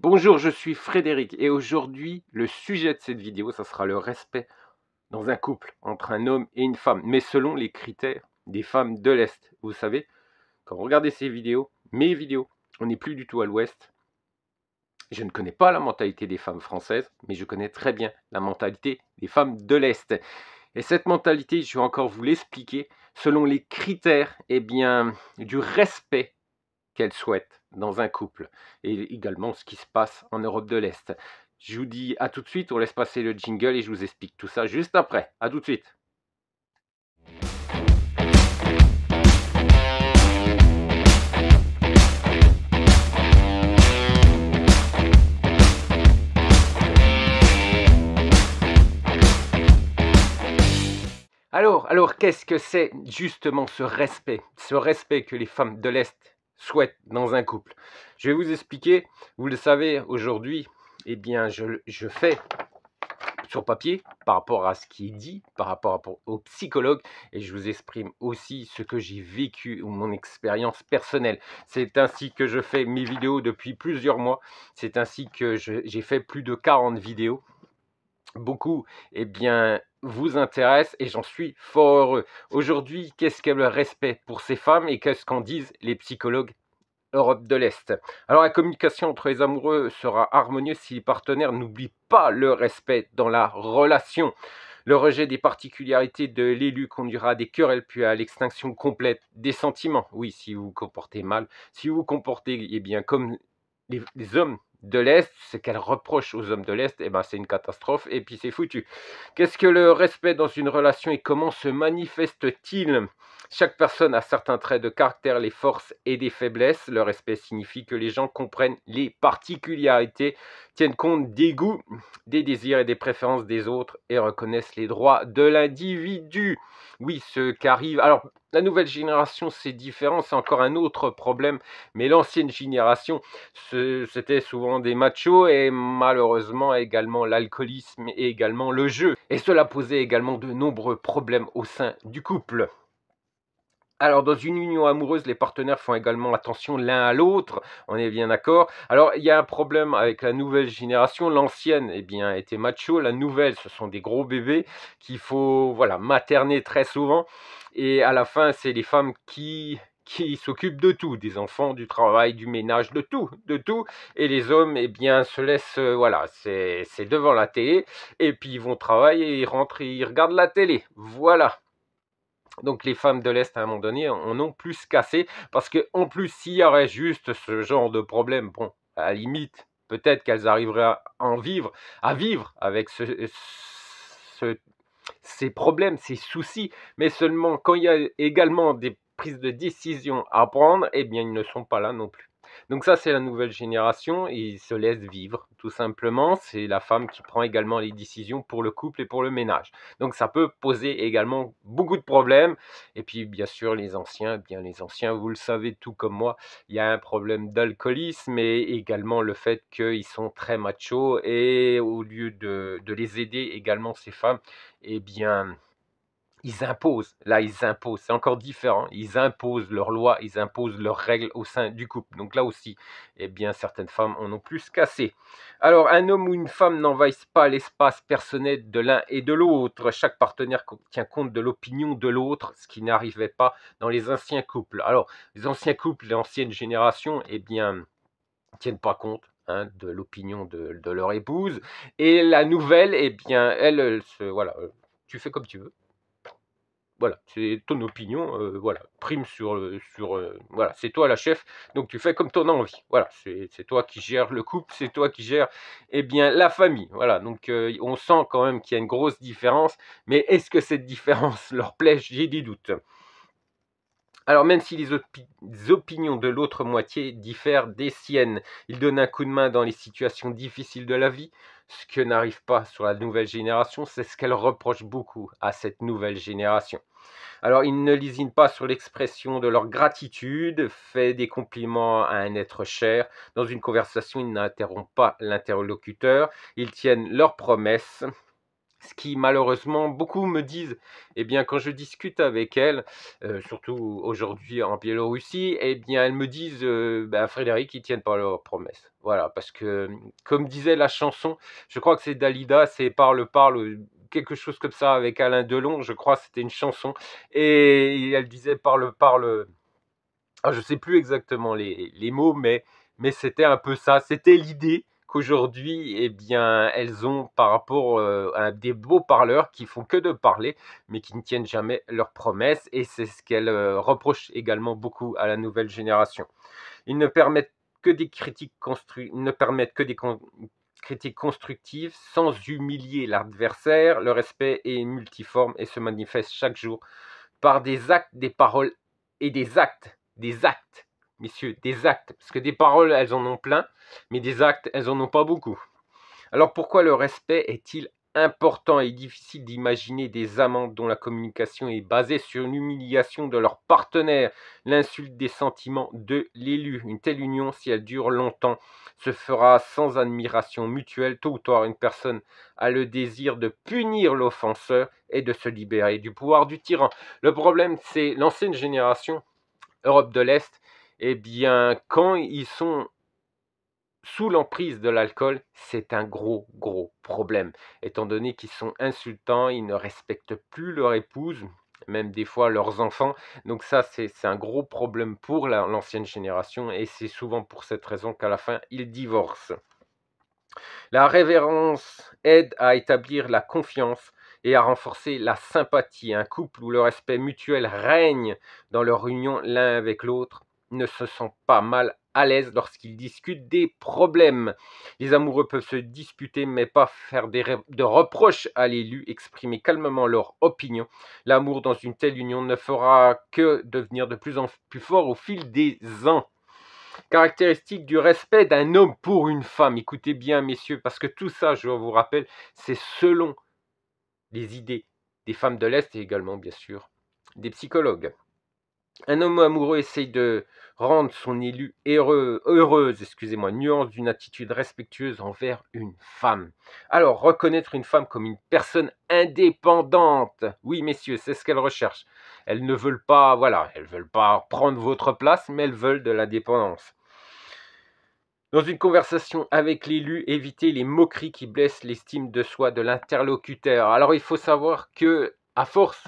Bonjour, je suis Frédéric et aujourd'hui, le sujet de cette vidéo, ça sera le respect dans un couple entre un homme et une femme, mais selon les critères des femmes de l'Est. Vous savez, quand vous regardez ces vidéos, mes vidéos, on n'est plus du tout à l'Ouest. Je ne connais pas la mentalité des femmes françaises, mais je connais très bien la mentalité des femmes de l'Est. Et cette mentalité, je vais encore vous l'expliquer selon les critères du respect qu'elle souhaite dans un couple et également ce qui se passe en Europe de l'Est. Je vous dis à tout de suite, on laisse passer le jingle et je vous explique tout ça juste après. À tout de suite. Alors qu'est-ce que c'est justement ce respect? Ce respect que les femmes de l'Est souhaitent dans un couple. Je vais vous expliquer, vous le savez, aujourd'hui, je fais sur papier par rapport à ce qui est dit, par rapport aux psychologues, et je vous exprime aussi ce que j'ai vécu ou mon expérience personnelle. C'est ainsi que je fais mes vidéos depuis plusieurs mois, c'est ainsi que j'ai fait plus de 40 vidéos. Beaucoup vous intéresse et j'en suis fort heureux. Aujourd'hui, qu'est-ce qu'est le respect pour ces femmes et qu'est-ce qu'en disent les psychologues Europe de l'Est? Alors la communication entre les amoureux sera harmonieuse si les partenaires n'oublient pas le respect dans la relation. Le rejet des particularités de l'élu conduira à des querelles puis à l'extinction complète des sentiments. Oui, si vous vous comportez mal, si vous vous comportez comme les hommes de l'Est, ce qu'elle reproche aux hommes de l'Est, c'est une catastrophe et puis c'est foutu. Qu'est-ce que le respect dans une relation et comment se manifeste-t-il? Chaque personne a certains traits de caractère, les forces et des faiblesses. Le respect signifie que les gens comprennent les particularités, tiennent compte des goûts, des désirs et des préférences des autres et reconnaissent les droits de l'individu. Oui, ce qu'arrive. Alors, la nouvelle génération, c'est différent, c'est encore un autre problème, mais l'ancienne génération, c'était souvent des machos et malheureusement également l'alcoolisme et également le jeu. Et cela posait également de nombreux problèmes au sein du couple. Alors, dans une union amoureuse, les partenaires font également attention l'un à l'autre, on est bien d'accord. Alors, il y a un problème avec la nouvelle génération. L'ancienne, était macho. La nouvelle, ce sont des gros bébés qu'il faut, voilà, materner très souvent. Et à la fin, c'est les femmes qui s'occupent de tout, des enfants, du travail, du ménage, de tout, de tout. Et les hommes, se laissent, voilà, c'est devant la télé. Et puis, ils vont travailler, ils rentrent et ils regardent la télé. Voilà. Donc les femmes de l'Est, à un moment donné, en ont plus qu'assez, parce qu'en plus, s'il y aurait juste ce genre de problème, bon, à la limite, peut-être qu'elles arriveraient à vivre avec ce- ces problèmes, ces soucis, mais seulement quand il y a également des prises de décision à prendre, ils ne sont pas là non plus. Donc ça, c'est la nouvelle génération, ils se laissent vivre, tout simplement. C'est la femme qui prend également les décisions pour le couple et pour le ménage. Donc ça peut poser également beaucoup de problèmes. Et puis, bien sûr, les anciens, vous le savez tout comme moi, il y a un problème d'alcoolisme et également le fait qu'ils sont très machos et au lieu de les aider également, ces femmes, eh bien, ils imposent. Là, ils imposent. C'est encore différent. Ils imposent leurs lois, ils imposent leurs règles au sein du couple. Donc là aussi, certaines femmes en ont plus qu'assez. Alors, un homme ou une femme n'envahissent pas l'espace personnel de l'un et de l'autre. Chaque partenaire tient compte de l'opinion de l'autre, ce qui n'arrivait pas dans les anciens couples. Alors, les anciens couples, l'ancienne génération, tiennent pas compte, hein, de l'opinion de leur épouse. Et la nouvelle, voilà, tu fais comme tu veux. Voilà, c'est ton opinion, voilà, prime voilà, c'est toi la chef, donc tu fais comme tu en as envie. Voilà, c'est toi qui gères le couple, c'est toi qui gères, la famille. Voilà, donc on sent quand même qu'il y a une grosse différence, mais est-ce que cette différence leur plaît? J'ai des doutes. Alors même si les opinions de l'autre moitié diffèrent des siennes, ils donnent un coup de main dans les situations difficiles de la vie, ce que n'arrive pas sur la nouvelle génération, c'est ce qu'elle reproche beaucoup à cette nouvelle génération. Alors, ils ne lésinent pas sur l'expression de leur gratitude, fait des compliments à un être cher. Dans une conversation, ils n'interrompent pas l'interlocuteur, ils tiennent leurs promesses. Ce qui malheureusement, beaucoup me disent, eh bien quand je discute avec elles, surtout aujourd'hui en Biélorussie, eh bien elles me disent, «Bah, Frédéric, ils tiennent pas leurs promesses». Voilà, parce que, comme disait la chanson, je crois que c'est Dalida, c'est «Parle, parle», quelque chose comme ça avec Alain Delon, je crois, c'était une chanson et elle disait: «Parle, parle», ah, je sais plus exactement les mots, mais c'était un peu ça. C'était l'idée qu'aujourd'hui, eh bien, elles ont par rapport à des beaux parleurs qui font que de parler, mais qui ne tiennent jamais leurs promesses. Et c'est ce qu'elles reprochent également beaucoup à la nouvelle génération. Ils ne permettent que des critiques ne permettent que des critiques constructives sans humilier l'adversaire. Le respect est multiforme et se manifeste chaque jour par des actes, des paroles et des actes, messieurs, des actes, parce que des paroles, elles en ont plein, mais des actes, elles en ont pas beaucoup. Alors pourquoi le respect est-il important et difficile d'imaginer des amants dont la communication est basée sur une humiliation de leur partenaire, l'insulte des sentiments de l'élu? Une telle union, si elle dure longtemps, se fera sans admiration mutuelle. Tôt ou tard, une personne a le désir de punir l'offenseur et de se libérer du pouvoir du tyran. Le problème, c'est l'ancienne génération, Europe de l'Est, eh bien, quand ils sont sous l'emprise de l'alcool, c'est un gros, gros problème. Étant donné qu'ils sont insultants, ils ne respectent plus leur épouse, même des fois leurs enfants. Donc ça, c'est un gros problème pour l'ancienne génération et c'est souvent pour cette raison qu'à la fin, ils divorcent. La révérence aide à établir la confiance et à renforcer la sympathie. Un couple où le respect mutuel règne dans leur union l'un avec l'autre ne se sent pas mal à l'aise lorsqu'ils discutent des problèmes. Les amoureux peuvent se disputer mais pas faire de reproches à l'élu, exprimer calmement leur opinion. L'amour dans une telle union ne fera que devenir de plus en plus fort au fil des ans. Caractéristique du respect d'un homme pour une femme. Écoutez bien, messieurs, parce que tout ça, je vous rappelle, c'est selon les idées des femmes de l'Est et également, bien sûr, des psychologues. Un homme amoureux essaye de rendre son élu heureuse, nuance d'une attitude respectueuse envers une femme. Alors, reconnaître une femme comme une personne indépendante. Oui, messieurs, c'est ce qu'elles recherchent. Elles ne veulent pas, voilà, elles veulent pas prendre votre place, mais elles veulent de l'indépendance. Dans une conversation avec l'élu, évitez les moqueries qui blessent l'estime de soi de l'interlocuteur. Alors il faut savoir que, à force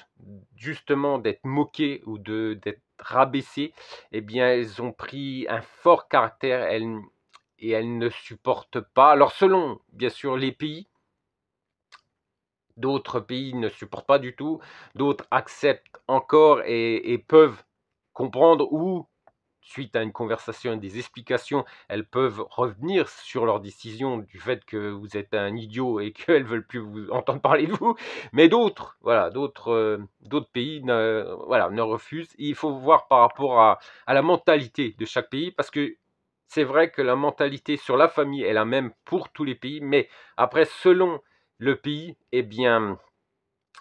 justement d'être moquées ou d'être rabaissées, eh bien elles ont pris un fort caractère et elles ne supportent pas. Alors selon bien sûr les pays, d'autres pays ne supportent pas du tout, d'autres acceptent encore et peuvent comprendre ou suite à une conversation et des explications, elles peuvent revenir sur leur décision du fait que vous êtes un idiot et qu'elles veulent plus vous entendre parler de vous. Mais d'autres, voilà, d'autres pays voilà, ne refusent. Il faut voir par rapport à la mentalité de chaque pays parce que c'est vrai que la mentalité sur la famille est la même pour tous les pays, mais après, selon le pays, eh bien,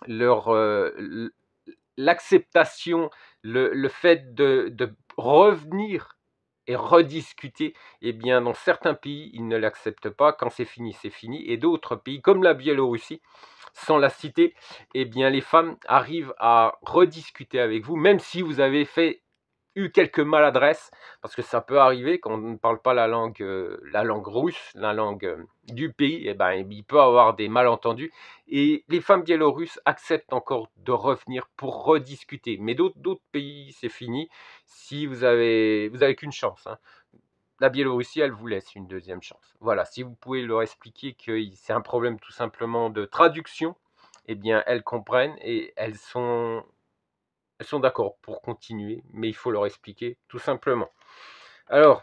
leur, l'acceptation, le fait de revenir et rediscuter, eh bien, dans certains pays, ils ne l'acceptent pas. Quand c'est fini, c'est fini. Et d'autres pays, comme la Biélorussie, sans la citer, eh bien, les femmes arrivent à rediscuter avec vous, même si vous avez eu quelques maladresses, parce que ça peut arriver quand on ne parle pas la langue russe, la langue du pays, eh ben, il peut y avoir des malentendus. Et les femmes biélorusses acceptent encore de revenir pour rediscuter. Mais d'autres pays, c'est fini. Si vous avez qu'une chance, hein. La Biélorussie, elle vous laisse une deuxième chance. Voilà, si vous pouvez leur expliquer que c'est un problème tout simplement de traduction, eh bien, elles comprennent et elles sont d'accord pour continuer, mais il faut leur expliquer tout simplement. Alors,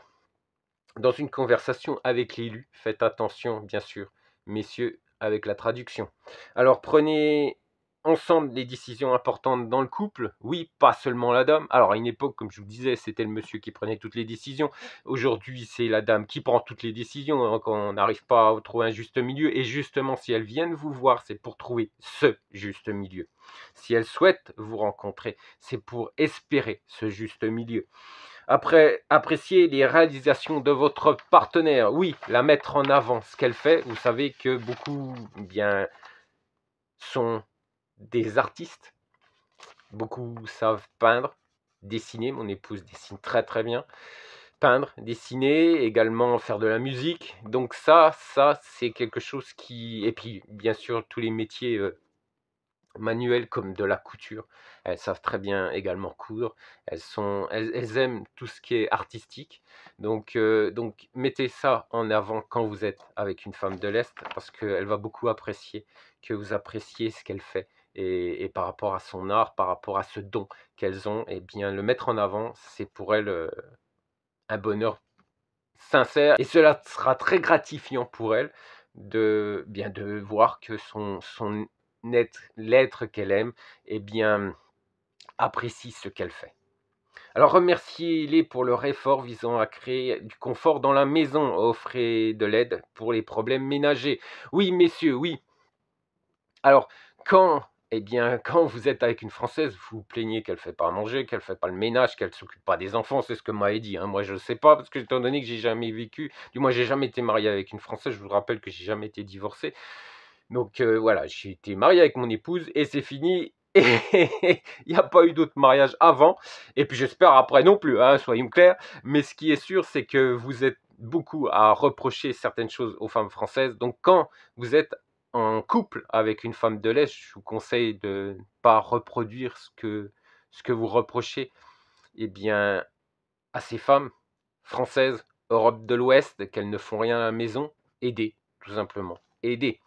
dans une conversation avec l'élu, faites attention, bien sûr, messieurs, avec la traduction. Alors, prenez ensemble les décisions importantes dans le couple. Oui, pas seulement la dame. Alors, à une époque, comme je vous disais, c'était le monsieur qui prenait toutes les décisions. Aujourd'hui, c'est la dame qui prend toutes les décisions, hein, quand on n'arrive pas à trouver un juste milieu. Et justement, si elles viennent vous voir, c'est pour trouver ce juste milieu. Si elles souhaitent vous rencontrer, c'est pour espérer ce juste milieu. Après, apprécier les réalisations de votre partenaire. Oui, la mettre en avant, ce qu'elle fait. Vous savez que beaucoup, eh bien, sont des artistes. Beaucoup savent peindre, dessiner. Mon épouse dessine très très bien. Peindre, dessiner, également faire de la musique. Donc ça c'est quelque chose qui... Et puis bien sûr tous les métiers manuels comme de la couture. Elles savent très bien également coudre. Elles aiment tout ce qui est artistique. Donc mettez ça en avant quand vous êtes avec une femme de l'Est parce qu'elle va beaucoup apprécier que vous appréciez ce qu'elle fait. Et par rapport à son art, par rapport à ce don qu'elles ont, eh bien le mettre en avant, c'est pour elles un bonheur sincère et cela sera très gratifiant pour elle de voir que son l'être qu'elle aime, eh bien, apprécie ce qu'elle fait. Alors remerciez-les pour leur effort visant à créer du confort dans la maison, offrez de l'aide pour les problèmes ménagers. Oui, messieurs, oui. Alors, quand vous êtes avec une Française, vous vous plaignez qu'elle ne fait pas à manger, qu'elle ne fait pas le ménage, qu'elle ne s'occupe pas des enfants, c'est ce que m'avait dit. Moi, je ne sais pas, parce que étant donné que j'ai jamais vécu, du moins, j'ai jamais été marié avec une Française, je vous rappelle que j'ai jamais été divorcé. Donc voilà, j'ai été marié avec mon épouse et c'est fini. Et il n'y a pas eu d'autre mariage avant. Et puis j'espère après non plus, soyons clairs. Mais ce qui est sûr, c'est que vous êtes beaucoup à reprocher certaines choses aux femmes françaises. Donc quand vous êtes en couple avec une femme de l'Est, je vous conseille de ne pas reproduire ce que vous reprochez bien, à ces femmes françaises, Europe de l'Ouest, qu'elles ne font rien à la maison. Aidez, tout simplement. Aidez.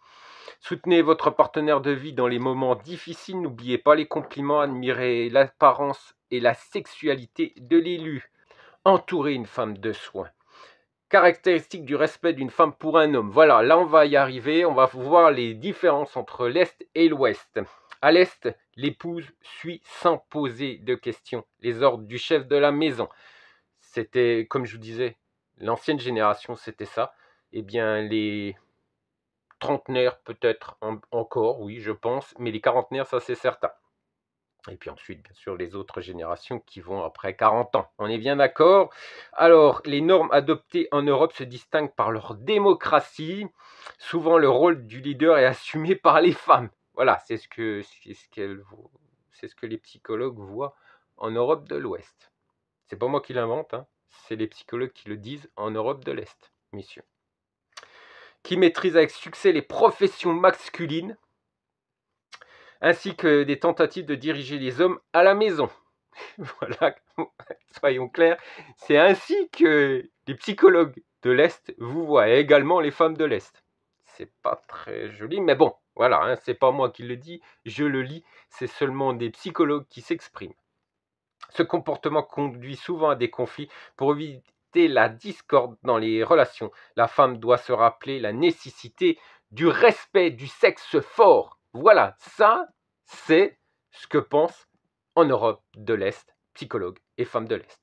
Soutenez votre partenaire de vie dans les moments difficiles. N'oubliez pas les compliments. Admirez l'apparence et la sexualité de l'élu. Entourez une femme de soins. Caractéristiques du respect d'une femme pour un homme. Voilà, là on va y arriver. On va voir les différences entre l'Est et l'Ouest. À l'Est, l'épouse suit sans poser de questions les ordres du chef de la maison. C'était, comme je vous disais, l'ancienne génération, c'était ça. Eh bien, les trentenaires peut-être encore, oui, je pense, mais les quarantenaires, ça c'est certain. Et puis ensuite, bien sûr, les autres générations qui vont après 40 ans. On est bien d'accord? Alors, les normes adoptées en Europe se distinguent par leur démocratie. Souvent, le rôle du leader est assumé par les femmes. Voilà, c'est ce que les psychologues voient en Europe de l'Ouest. C'est pas moi qui l'invente, c'est les psychologues qui le disent en Europe de l'Est, messieurs. Qui maîtrise avec succès les professions masculines, ainsi que des tentatives de diriger les hommes à la maison. Voilà, soyons clairs, c'est ainsi que les psychologues de l'Est vous voient, et également les femmes de l'Est. C'est pas très joli, mais bon, voilà, c'est pas moi qui le dis, je le lis, c'est seulement des psychologues qui s'expriment. Ce comportement conduit souvent à des conflits. Pour éviter la discorde dans les relations, la femme doit se rappeler la nécessité du respect du sexe fort. Voilà, ça, c'est ce que pensent en Europe de l'Est, psychologues et femmes de l'Est.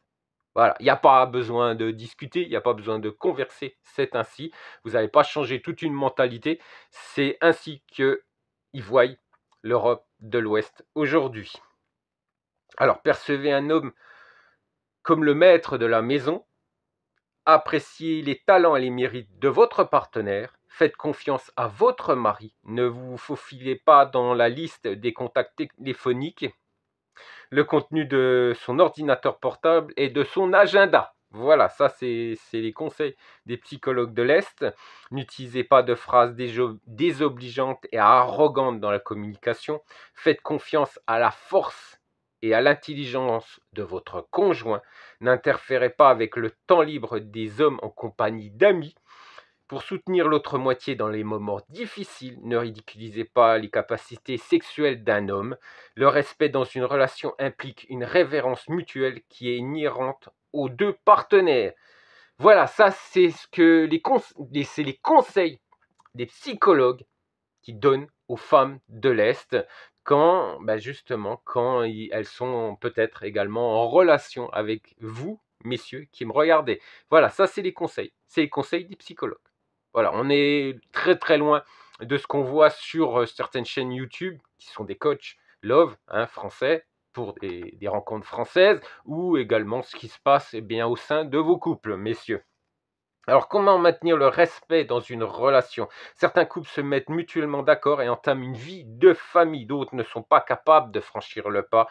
Voilà, il n'y a pas besoin de discuter, il n'y a pas besoin de converser, c'est ainsi. Vous n'allez pas changer toute une mentalité, c'est ainsi qu'ils voient l'Europe de l'Ouest aujourd'hui. Alors, percevez un homme comme le maître de la maison, appréciez les talents et les mérites de votre partenaire, faites confiance à votre mari, ne vous faufilez pas dans la liste des contacts téléphoniques, le contenu de son ordinateur portable et de son agenda. Voilà, ça c'est les conseils des psychologues de l'Est. N'utilisez pas de phrases désobligeantes et arrogantes dans la communication. Faites confiance à la force et à l'intelligence de votre conjoint. N'interférez pas avec le temps libre des hommes en compagnie d'amis. Pour soutenir l'autre moitié dans les moments difficiles, ne ridiculisez pas les capacités sexuelles d'un homme. Le respect dans une relation implique une révérence mutuelle qui est inhérente aux deux partenaires. Voilà, ça c'est ce que les conseils des psychologues qui donnent aux femmes de l'Est quand, justement, quand elles sont peut-être également en relation avec vous, messieurs, qui me regardez. Voilà, ça c'est les conseils. C'est les conseils des psychologues. Voilà, on est très très loin de ce qu'on voit sur certaines chaînes YouTube qui sont des coachs love, français, pour des rencontres françaises, ou également ce qui se passe bien au sein de vos couples, messieurs. Alors, comment maintenir le respect dans une relation? Certains couples se mettent mutuellement d'accord et entament une vie de famille. D'autres ne sont pas capables de franchir le pas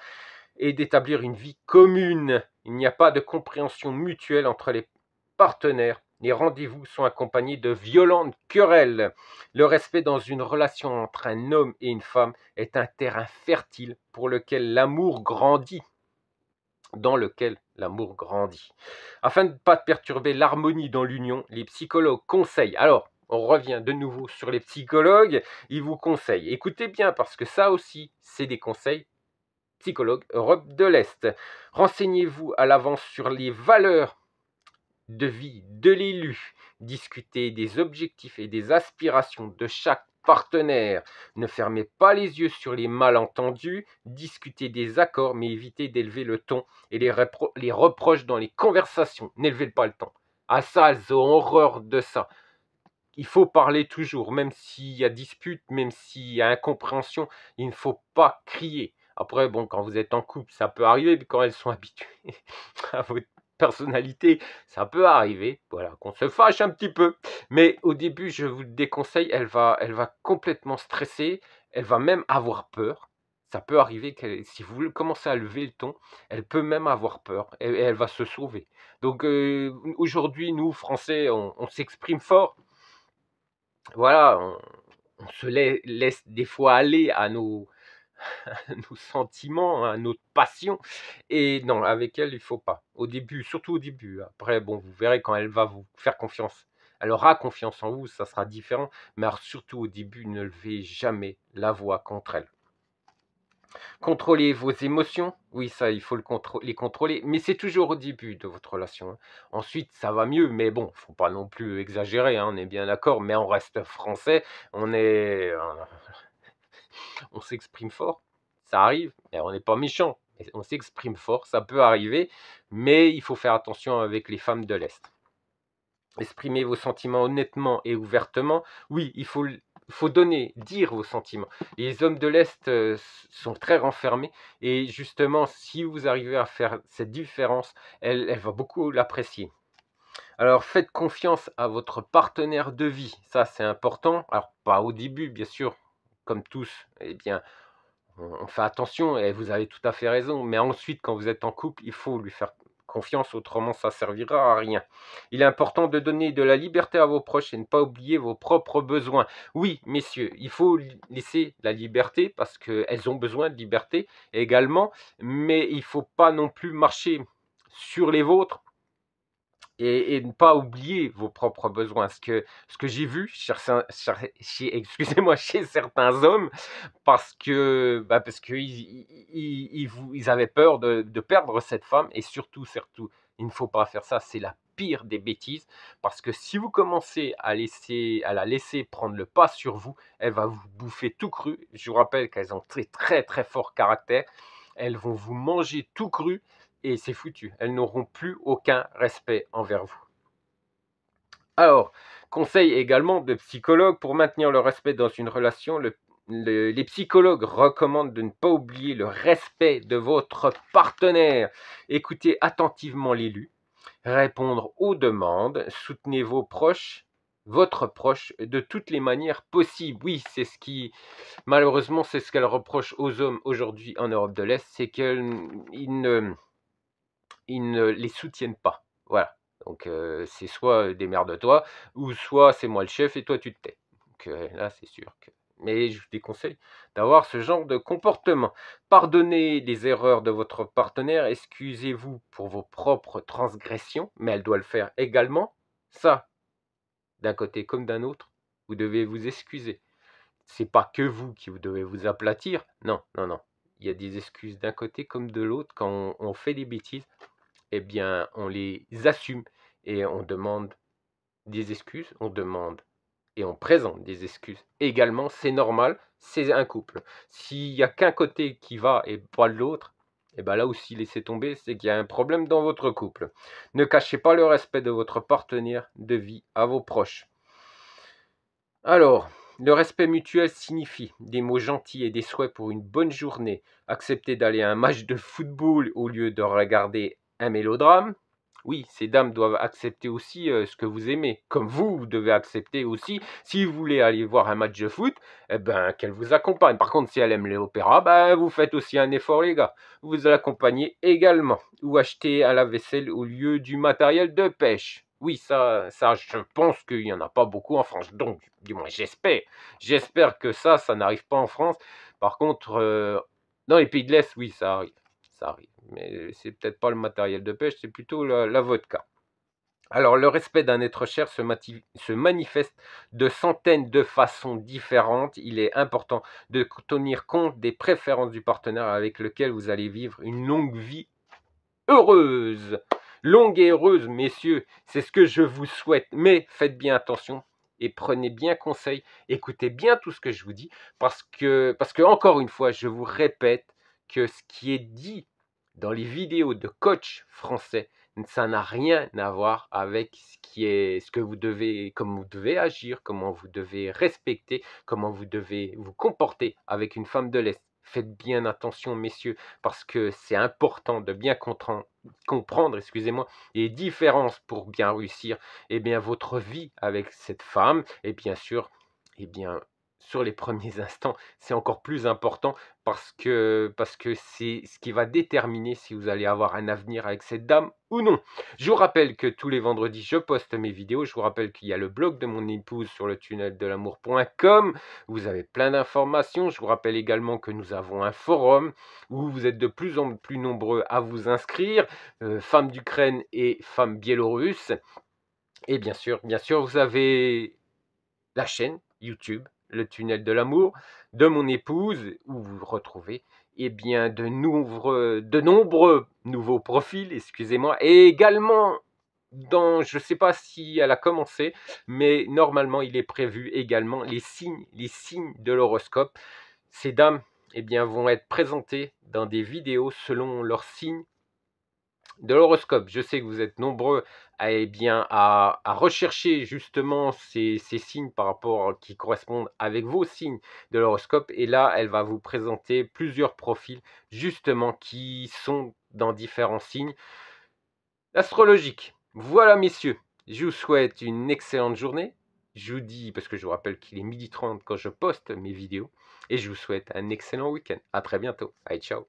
et d'établir une vie commune. Il n'y a pas de compréhension mutuelle entre les partenaires. Les rendez-vous sont accompagnés de violentes querelles. Le respect dans une relation entre un homme et une femme est un terrain fertile pour lequel l'amour grandit. Afin de ne pas perturber l'harmonie dans l'union, les psychologues conseillent. Alors, on revient de nouveau sur les psychologues. Ils vous conseillent. Écoutez bien parce que ça aussi, c'est des conseils psychologues Europe de l'Est. Renseignez-vous à l'avance sur les valeurs de vie de l'élu. Discutez des objectifs et des aspirations de chaque partenaire. Ne fermez pas les yeux sur les malentendus. Discutez des accords, mais évitez d'élever le ton et les reproches dans les conversations. N'élevez pas le ton. Ah ça, elles ont horreur de ça. Il faut parler toujours, même s'il y a dispute, même s'il y a incompréhension, il ne faut pas crier. Après, bon, quand vous êtes en couple, ça peut arriver, mais quand elles sont habituées à votre personnalité, ça peut arriver, voilà, qu'on se fâche un petit peu. Mais au début, je vous le déconseille, elle va complètement stresser, elle va même avoir peur. Ça peut arriver que si vous commencez à lever le ton, elle peut même avoir peur et elle va se sauver. Donc aujourd'hui, nous, Français, on s'exprime fort. Voilà, on se laisse des fois aller à nos, à nos sentiments, à notre passion. Et non, avec elle, il faut pas. Au début, surtout au début. Après, bon, vous verrez quand elle va vous faire confiance. Elle aura confiance en vous, ça sera différent. Mais alors, surtout au début, ne levez jamais la voix contre elle. Contrôlez vos émotions, oui, ça, il faut les contrôler, mais c'est toujours au début de votre relation, hein. Ensuite, ça va mieux, mais bon, faut pas non plus exagérer, hein, on est bien d'accord, mais on reste français, on s'exprime fort, ça arrive, et on n'est pas méchant, on s'exprime fort, ça peut arriver, mais il faut faire attention avec les femmes de l'Est. Exprimez vos sentiments honnêtement et ouvertement. Oui, il faut dire vos sentiments. Les hommes de l'Est sont très renfermés et justement, si vous arrivez à faire cette différence, elle va beaucoup l'apprécier. Alors, faites confiance à votre partenaire de vie. Ça, c'est important. Alors, pas au début, bien sûr, comme tous. Eh bien, on fait attention et vous avez tout à fait raison. Mais ensuite, quand vous êtes en couple, il faut lui faire confiance, autrement ça servira à rien. Il est important de donner de la liberté à vos proches et ne pas oublier vos propres besoins. Oui, messieurs, il faut laisser la liberté parce qu'elles ont besoin de liberté également, mais il ne faut pas non plus marcher sur les vôtres et ne pas oublier vos propres besoins. Ce que j'ai vu excusez-moi, chez certains hommes, parce qu'ils avaient peur de perdre cette femme, et surtout, il ne faut pas faire ça, c'est la pire des bêtises, parce que si vous commencez à la laisser prendre le pas sur vous, elle va vous bouffer tout cru. Je vous rappelle qu'elles ont très très très fort caractère, elles vont vous manger tout cru, et c'est foutu, elles n'auront plus aucun respect envers vous. Alors, conseil également de psychologue pour maintenir le respect dans une relation, les psychologues recommandent de ne pas oublier le respect de votre partenaire. Écoutez attentivement l'élu, répondre aux demandes, soutenez votre proche de toutes les manières possibles. Oui, malheureusement, c'est ce qu'elle reproche aux hommes aujourd'hui en Europe de l'Est, c'est qu'ils ne les soutiennent pas. Voilà. Donc, c'est soit démerde-toi, ou soit c'est moi le chef et toi tu te tais. Donc là, c'est sûr que. Mais je vous déconseille d'avoir ce genre de comportement. Pardonnez les erreurs de votre partenaire, excusez-vous pour vos propres transgressions, mais elle doit le faire également. Ça, d'un côté comme d'un autre, vous devez vous excuser. C'est pas que vous qui vous devez vous aplatir. Non, non, non. Il y a des excuses d'un côté comme de l'autre quand on fait des bêtises. Eh bien, on les assume et on demande des excuses, on demande et on présente des excuses. Également, c'est normal, c'est un couple. S'il n'y a qu'un côté qui va et pas l'autre, et bien là aussi, laissez tomber, c'est qu'il y a un problème dans votre couple. Ne cachez pas le respect de votre partenaire de vie à vos proches. Alors, le respect mutuel signifie des mots gentils et des souhaits pour une bonne journée. Accepter d'aller à un match de football au lieu de regarder un mélodrame. Oui, ces dames doivent accepter aussi ce que vous aimez, comme vous, vous devez accepter aussi, si vous voulez aller voir un match de foot, eh ben, qu'elle vous accompagne. Par contre, si elle aime l'opéra, ben, vous faites aussi un effort, les gars. Vous l'accompagnez également. Ou achetez à la vaisselle au lieu du matériel de pêche. Oui, ça, je pense qu'il n'y en a pas beaucoup en France. Donc, du moins, j'espère. J'espère que ça n'arrive pas en France. Par contre, dans les pays de l'Est, oui, ça arrive. Ça arrive. Mais c'est peut-être pas le matériel de pêche, c'est plutôt la vodka. Alors, le respect d'un être cher se manifeste de centaines de façons différentes. Il est important de tenir compte des préférences du partenaire avec lequel vous allez vivre une longue vie heureuse. Longue et heureuse, messieurs, c'est ce que je vous souhaite. Mais faites bien attention et prenez bien conseil. Écoutez bien tout ce que je vous dis parce que encore une fois, je vous répète que ce qui est dit dans les vidéos de coach français, ça n'a rien à voir avec ce que vous devez, comment vous devez agir, comment vous devez respecter, comment vous devez vous comporter avec une femme de l'Est. Faites bien attention, messieurs, parce que c'est important de bien comprendre, excusez-moi, les différences pour bien réussir, votre vie avec cette femme. Et bien sûr, eh bien, sur les premiers instants, c'est encore plus important parce que c'est ce qui va déterminer si vous allez avoir un avenir avec cette dame ou non. Je vous rappelle que tous les vendredis, je poste mes vidéos. Je vous rappelle qu'il y a le blog de mon épouse sur le tunneldel'amour.com. Vous avez plein d'informations. Je vous rappelle également que nous avons un forum où vous êtes de plus en plus nombreux à vous inscrire, femmes d'Ukraine et femmes biélorusses. Et bien sûr, vous avez la chaîne YouTube, le tunnel de l'amour, de mon épouse, où vous retrouvez de nombreux nouveaux profils, excusez-moi, et également je ne sais pas si elle a commencé, mais normalement il est prévu également les signes de l'horoscope. Ces dames, vont être présentées dans des vidéos selon leurs signes de l'horoscope. Je sais que vous êtes nombreux à rechercher justement ces signes par rapport qui correspondent avec vos signes de l'horoscope. Et là, elle va vous présenter plusieurs profils justement qui sont dans différents signes astrologiques. Voilà, messieurs, je vous souhaite une excellente journée. Je vous dis, parce que je vous rappelle qu'il est 12h30 quand je poste mes vidéos, et je vous souhaite un excellent week-end. À très bientôt. Allez, ciao.